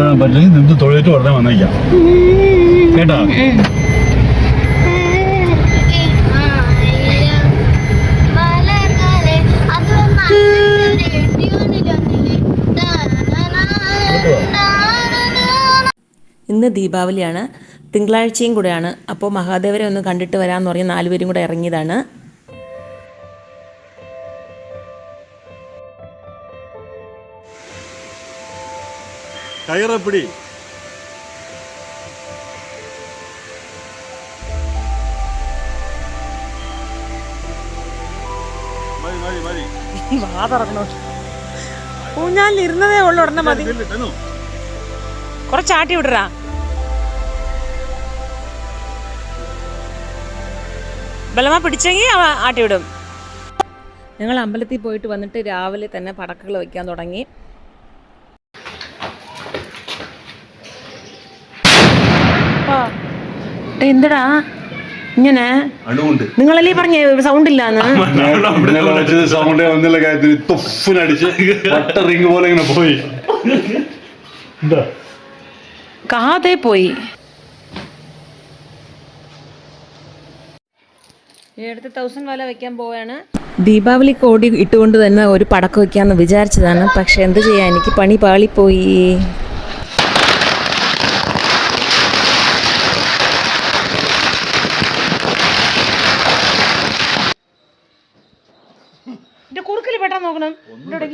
തൊഴാൻ പറ്റില്ലെങ്കിൽ നിന്ന് തൊഴിലിട്ട് ഉടനെ വന്നേക്കാം കേട്ടോ. ഇന്ന് ദീപാവലിയാണ്, തിങ്കളാഴ്ചയും കൂടെയാണ്. അപ്പോൾ മഹാദേവരെ ഒന്ന് കണ്ടിട്ട് വരാമെന്ന് പറഞ്ഞ് 4 പേരും കൂടെ ഇറങ്ങിയതാണ്. കയറപ്പിടി വാ തുറക്കണോ? ഊഞ്ഞാലിരുന്നതേ ഉള്ളു, ഉടനെ മതി. കുറച്ച് ആട്ടി വിടറാ. ബലമ പിടിച്ചെങ്കിൽ ആട്ടി വിടും. ഞങ്ങൾ അമ്പലത്തിൽ പോയിട്ട് വന്നിട്ട് രാവിലെ തന്നെ പടക്കകൾ വയ്ക്കാൻ തുടങ്ങി. എന്തടാ ഇങ്ങനെ? നിങ്ങളല്ലേ പറഞ്ഞ സൗണ്ട് ഇല്ലാന്ന്? സൗണ്ടേ വന്നില്ല കാര്യത്തിന് തൊഫിനടിച്ച് വട്ട റിങ് പോലെ ഇങ്ങനെ പോയി. കാതെ പോയി. അടുത്ത് 1000 വല വെക്കാൻ പോവാണ്. ദീപാവലി കോടി ഇട്ടുകൊണ്ട് തന്നെ ഒരു പടക്കം വെക്കാന്ന് വിചാരിച്ചതാണ്. പക്ഷെ എന്ത് ചെയ്യാൻ, എനിക്ക് പണി പാളിപ്പോയി. കുറുക്കിൽ പെട്ടാൻ നോക്കണം. ഇവിടെ